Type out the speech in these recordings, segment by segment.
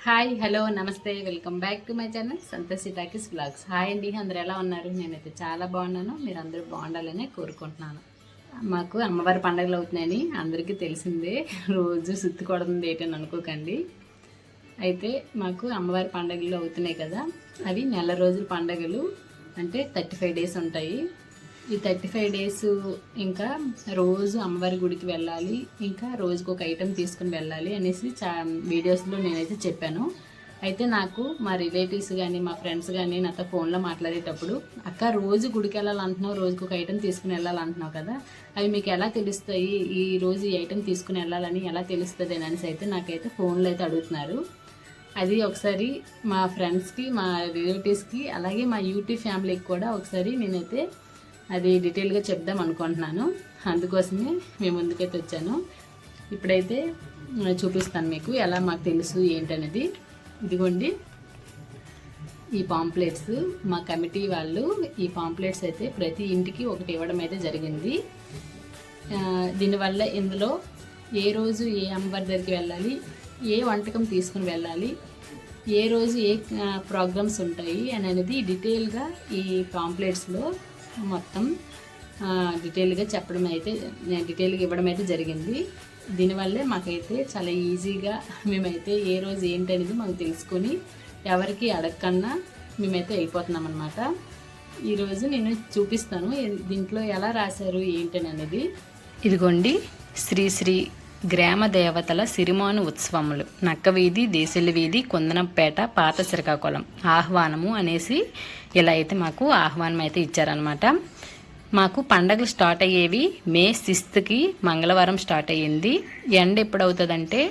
Hi hello నమస్తే welcome back to my channel Santoshi talkies blogs. Hi అండి, అందరు ఎలా ఉన్నారు? నేనైతే చాలా బాగున్నాను. మీరు అందరూ బాగుండాలని కోరుకుంటున్నాను. మాకు అమ్మవారి పండుగలు అవుతున్నాయని అందరికీ తెలిసిందే. రోజు సుత్తి కొడుతుంది ఏంటని అనుకోకండి. అయితే మాకు అమ్మవారి పండుగలు అవుతున్నాయి కదా, అవి నెల రోజుల పండుగలు, అంటే 35 డేస్ ఉంటాయి. ఈ 35 డేస్ ఇంకా రోజు అమ్మవారి గుడికి వెళ్ళాలి, ఇంకా రోజుకు ఒక ఐటెం తీసుకుని వెళ్ళాలి అనేసి వీడియోస్లో నేనైతే చెప్పాను. అయితే నాకు మా రిలేటివ్స్ కానీ మా ఫ్రెండ్స్ కానీ నాతో ఫోన్లో మాట్లాడేటప్పుడు, అక్క రోజు గుడికి వెళ్ళాలంటున్నావు, రోజుకు ఒక ఐటెం తీసుకుని వెళ్ళాలంటున్నావు కదా, అవి మీకు ఎలా తెలుస్తాయి, ఈ రోజు ఈ ఐటెం తీసుకుని వెళ్ళాలని ఎలా తెలుస్తుంది అనేసి అయితే నాకైతే ఫోన్లో అయితే అడుగుతున్నారు. అది ఒకసారి మా ఫ్రెండ్స్కి, మా రిలేటివ్స్కి, అలాగే మా యూట్యూబ్ ఫ్యామిలీకి కూడా ఒకసారి నేనైతే అది డీటెయిల్గా చెప్దాం అనుకుంటున్నాను. అందుకోసమే మేము ముందుకైతే వచ్చాను. ఇప్పుడైతే చూపిస్తాను మీకు ఎలా మాకు తెలుసు ఏంటనేది. ఇదిగోండి ఈ పాంప్లెట్స్, మా కమిటీ వాళ్ళు ఈ పాంప్లెట్స్ అయితే ప్రతి ఇంటికి ఒకటి ఇవ్వడం అయితే జరిగింది. దీనివల్ల ఇందులో ఏ రోజు ఏ అమ్మవారి దగ్గరికి వెళ్ళాలి, ఏ వంటకం తీసుకుని వెళ్ళాలి, ఏ రోజు ఏ ప్రోగ్రామ్స్ ఉంటాయి అనేది డీటెయిల్గా ఈ పాంప్లెట్స్లో మొత్తం డీటెయిల్గా చెప్పడం అయితే, డీటెయిల్గా ఇవ్వడం అయితే జరిగింది. దీనివల్లే మాకైతే చాలా ఈజీగా మేమైతే ఏ రోజు ఏంటనేది మాకు తెలుసుకొని ఎవరికి అడగకన్నా మేమైతే వెళ్ళిపోతున్నాం అన్నమాట. ఈరోజు నేను చూపిస్తాను దీంట్లో ఎలా రాశారు ఏంటని అనేది. ఇదిగోండి, శ్రీ శ్రీ గ్రామ దేవతల సిరిమాను ఉత్సవములు, నక్కవీధి, దేశల వీధి, కుందనంపేట, పాత శ్రీకాకుళం ఆహ్వానము అనేసి ఇలా అయితే మాకు ఆహ్వానం అయితే ఇచ్చారనమాట. మాకు పండగలు స్టార్ట్ అయ్యేవి మే 6th మంగళవారం స్టార్ట్ అయ్యింది. ఎండ్ ఎప్పుడవుతుందంటే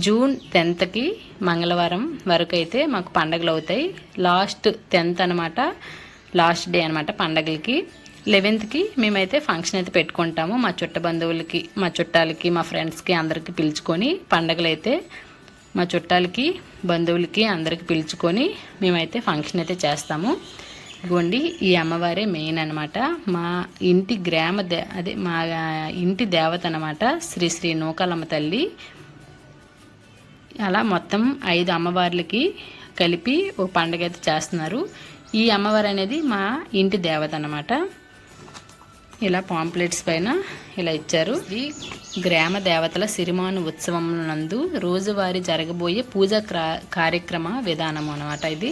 జూన్ 10th మంగళవారం వరకు అయితే మాకు పండగలు అవుతాయి. లాస్ట్ 10th అనమాట, లాస్ట్ డే అనమాట పండగలకి. 11th మేమైతే ఫంక్షన్ అయితే పెట్టుకుంటాము. మా బంధువులకి, మా చుట్టాలకి, మా ఫ్రెండ్స్కి అందరికీ పిలుచుకొని పండగలు అయితే మా చుట్టాలకి, బంధువులకి అందరికి పిలుచుకొని మేమైతే ఫంక్షన్ అయితే చేస్తాము. ఇదిగోండి ఈ అమ్మవారే మెయిన్ అనమాట. మా ఇంటి అదే మా ఇంటి దేవత అనమాట, శ్రీ శ్రీ నూకాలమ్మ తల్లి. అలా మొత్తం 5 అమ్మవార్లకి కలిపి ఒక పండుగ అయితే చేస్తున్నారు. ఈ అమ్మవారు అనేది మా ఇంటి దేవత అనమాట. ఇలా పాంప్లెట్స్ పైన ఇలా ఇచ్చారు. ఈ గ్రామ దేవతల సిరిమాను ఉత్సవం నందు రోజువారీ జరగబోయే పూజా కార్యక్రమ విధానం అనమాట. ఇది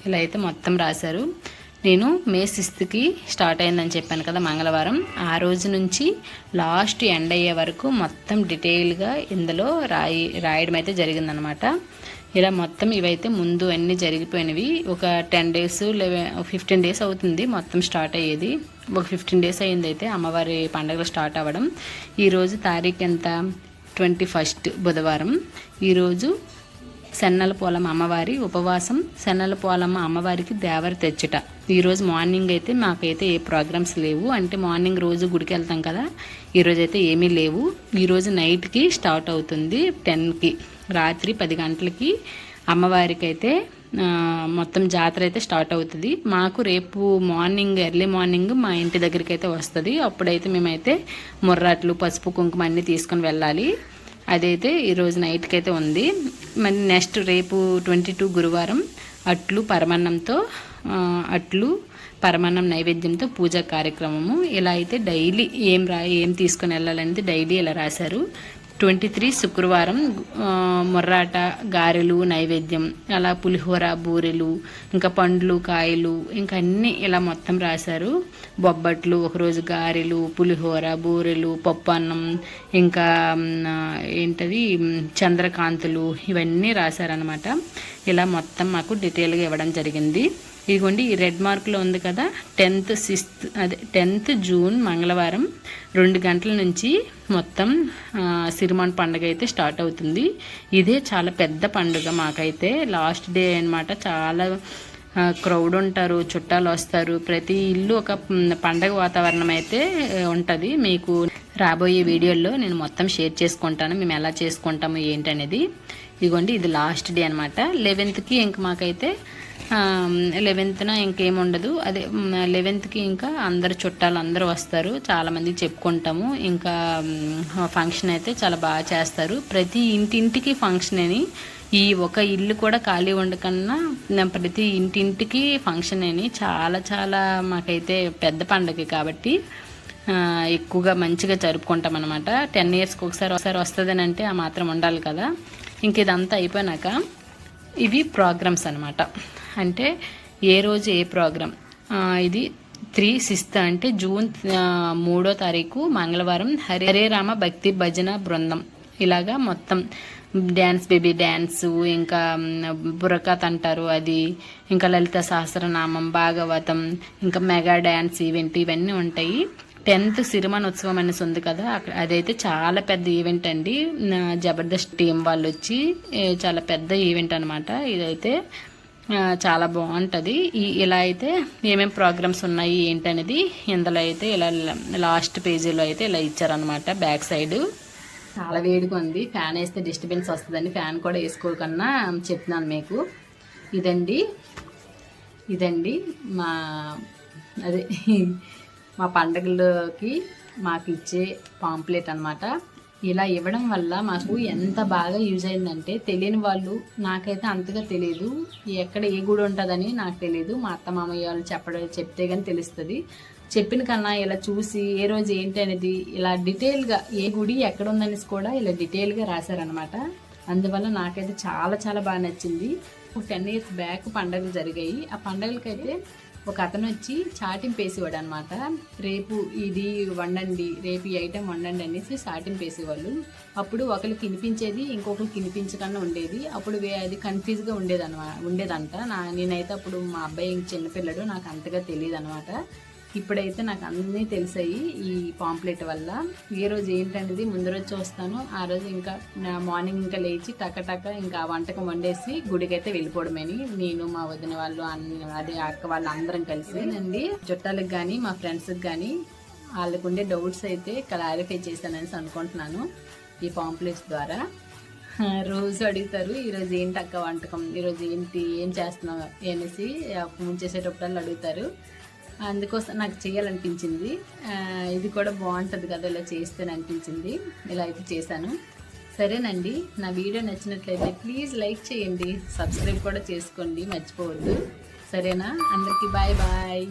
ఇలా అయితే మొత్తం రాశారు. నేను మే 6th స్టార్ట్ అయిందని చెప్పాను కదా మంగళవారం, ఆ రోజు నుంచి లాస్ట్ ఎండ్ అయ్యే వరకు మొత్తం డీటెయిల్గా ఇందులో రాయడం అయితే జరిగిందనమాట. ఇలా మొత్తం ఇవైతే ముందు అన్నీ జరిగిపోయినవి. ఒక 10 days 15 days అవుతుంది మొత్తం స్టార్ట్ అయ్యేది. ఒక 15 days అయింది అయితే అమ్మవారి పండుగలు స్టార్ట్ అవ్వడం. ఈరోజు తారీఖు ఎంత, 21 బుధవారం. ఈరోజు సెన్నల పోలమ్మ అమ్మవారి ఉపవాసం, సెన్నల పోలమ్మ అమ్మవారికి దేవర తెచ్చుట. ఈరోజు మార్నింగ్ అయితే మాకైతే ఏ ప్రోగ్రామ్స్ లేవు, అంటే మార్నింగ్ రోజు గుడికి వెళ్తాం కదా, ఈరోజు అయితే ఏమీ లేవు. ఈరోజు నైట్కి స్టార్ట్ అవుతుంది, 10కి, రాత్రి 10 గంటలకి అమ్మవారికి అయితే మొత్తం జాతర అయితే స్టార్ట్ అవుతుంది. మాకు రేపు మార్నింగ్, ఎర్లీ మార్నింగ్ మా ఇంటి దగ్గరికి అయితే వస్తుంది. అప్పుడైతే మేమైతే ముర్రాట్లు, పసుపు, కుంకుమ అన్నీ తీసుకొని వెళ్ళాలి. అదైతే ఈరోజు నైట్కి అయితే ఉంది. మరి నెక్స్ట్ రేపు 22 గురువారం అట్లు పరమాన్నంతో, అట్లు పరమాన్నం నైవేద్యంతో పూజా కార్యక్రమము. ఇలా అయితే డైలీ ఏం తీసుకొని వెళ్ళాలనేది డైలీ ఇలా రాశారు. 23 శుక్రవారం మొర్రాట, గారెలు నైవేద్యం, అలా పులిహోర, బూరెలు, ఇంకా పండ్లు, కాయలు, ఇంకా అన్నీ ఇలా మొత్తం రాశారు. బొబ్బట్లు, ఒకరోజు గారెలు, పులిహోర, బూరెలు, పప్పు అన్నం, ఇంకా ఏంటది చంద్రకాంతులు, ఇవన్నీ రాశారనమాట. ఇలా మొత్తం మాకు డీటెయిల్గా ఇవ్వడం జరిగింది. ఇదిగోండి ఈ రెడ్ మార్క్లో ఉంది కదా, 10th జూన్ మంగళవారం 2 గంటల నుంచి మొత్తం సిరిమాన్ పండుగ అయితే స్టార్ట్ అవుతుంది. ఇదే చాలా పెద్ద పండుగ మాకైతే, లాస్ట్ డే అనమాట. చాలా క్రౌడ్ ఉంటారు, చుట్టాలు వస్తారు, ప్రతి ఇల్లు ఒక పండగ వాతావరణం అయితే ఉంటుంది. మీకు రాబోయే వీడియోల్లో నేను మొత్తం షేర్ చేసుకుంటాను మేము ఎలా చేసుకుంటాము ఏంటనేది. ఇదిగోండి ఇది లాస్ట్ డే అనమాట. 11th ఇంక మాకైతే 11న ఇంకేం ఉండదు. అదే 11కి ఇంకా అందరు చుట్టాలు అందరూ వస్తారు. చాలామంది చెప్పుకుంటాము. ఇంకా ఫంక్షన్ అయితే చాలా బాగా చేస్తారు. ప్రతి ఇంటింటికి ఫంక్షన్ అని, ఈ ఒక ఇల్లు కూడా ఖాళీ ఉండకన్నా ప్రతి ఇంటింటికి ఫంక్షన్ అని చాలా చాలా మాకైతే పెద్ద పండగ కాబట్టి ఎక్కువగా మంచిగా జరుపుకుంటాం అనమాట. 10 ఇయర్స్కి ఒకసారి వస్తుందని అంటే ఆ మాత్రం ఉండాలి కదా. ఇంక ఇదంతా అయిపోయినాక ఇవి ప్రోగ్రామ్స్ అనమాట. అంటే ఏ రోజు ఏ ప్రోగ్రామ్. ఇది 3/6 అంటే జూన్ 3వ తారీఖు మంగళవారం హరే రామ భక్తి భజన బృందం ఇలాగా మొత్తం డ్యాన్స్, బేబీ డ్యాన్సు, ఇంకా బుర్రకథ అంటారు అది, ఇంకా లలిత సహస్రనామం, భాగవతం, ఇంకా మెగా డ్యాన్స్ ఈవెంట్ ఇవన్నీ ఉంటాయి. 10th సిరిమానోత్సవం అనేసి ఉంది కదా, అక్కడ అదైతే చాలా పెద్ద ఈవెంట్ అండి. జబర్దస్త్ టీం వాళ్ళు వచ్చి చాలా పెద్ద ఈవెంట్ అనమాట. ఇదైతే చాలా బాగుంటుంది. ఇలా అయితే ఏమేమి ప్రోగ్రామ్స్ ఉన్నాయి ఏంటనేది ఇందులో అయితే ఇలా లాస్ట్ పేజీలో అయితే ఇలా ఇచ్చారనమాట. బ్యాక్ సైడ్ చాలా వేడిగా ఉంది. ఫ్యాన్ వేస్తే డిస్టర్బెన్స్ వస్తుందని ఫ్యాన్ కూడా వేసుకోకన్నా చెప్తున్నాను మీకు. ఇదండి మా పండగలకి మాకు ఇచ్చే పాంప్లెట్ అనమాట. ఇలా ఇవ్వడం వల్ల మాకు ఎంత బాగా యూజ్ అయిందంటే, తెలియని వాళ్ళు, నాకైతే అంతగా తెలియదు, ఎక్కడ ఏ గుడి ఉంటుందని నాకు తెలియదు. మా అత్త మామయ్య వాళ్ళు చెప్తే కానీ తెలుస్తుంది. చెప్పిన కన్నా ఇలా చూసి ఏ రోజు ఏంటి అనేది ఇలా డీటెయిల్గా ఏ గుడి ఎక్కడ ఉందనేసి కూడా ఇలా డీటెయిల్గా రాశారనమాట. అందువల్ల నాకైతే చాలా చాలా బాగా నచ్చింది. 10 ఇయర్స్ బ్యాక్ పండుగలు జరిగాయి. ఆ పండుగలకైతే ఒక అతను వచ్చి చాటింపు వేసేవాడు అనమాట. రేపు ఇది వండండి, రేపు ఈ ఐటెం వండండి అనేసి చాటింపు వేసేవాళ్ళు. అప్పుడు ఒకరికి వినిపించేది, ఇంకొకరికి వినిపించకుండా ఉండేది. అప్పుడు అది కన్ఫ్యూజ్గా ఉండేదంట. నేనైతే అప్పుడు మా అబ్బాయి చిన్నపిల్లడు, నాకు అంతగా తెలియదు అనమాట. ఇప్పుడైతే నాకు అన్నీ తెలిసాయి ఈ పాంప్లెట్ వల్ల. ఏ రోజు ఏంటనేది ముందు రోజు చూస్తాను. ఆ రోజు ఇంకా మార్నింగ్ ఇంకా లేచి టక్క ఇంకా వంటకం వండేసి గుడికైతే వెళ్ళిపోవడమని, నేను మా వదిన వాళ్ళు అదే అక్క వాళ్ళు అందరం కలిసి చుట్టాలకు కానీ మా ఫ్రెండ్స్కి కానీ వాళ్ళకు ఉండే డౌట్స్ అయితే క్లారిఫై చేశానని అనుకుంటున్నాను ఈ పాంప్లెట్స్ ద్వారా. రోజు అడుగుతారు, ఈరోజు ఏంటి అక్క వంటకం, ఈరోజు ఏం చేస్తున్నావు అనేసి ఫోన్ చేసేటప్పుడు అడుగుతారు. అందుకోసం నాకు చేయాలనిపించింది. ఇది కూడా బాగుంటుంది కదా ఇలా చేస్తేనే అనిపించింది. ఇలా అయితే చేశాను. సరేనండి, నా వీడియో నచ్చినట్లయితే ప్లీజ్ లైక్ చేయండి, సబ్స్క్రైబ్ కూడా చేసుకోండి, మర్చిపోవద్దు. సరేనా? అందరికీ బాయ్.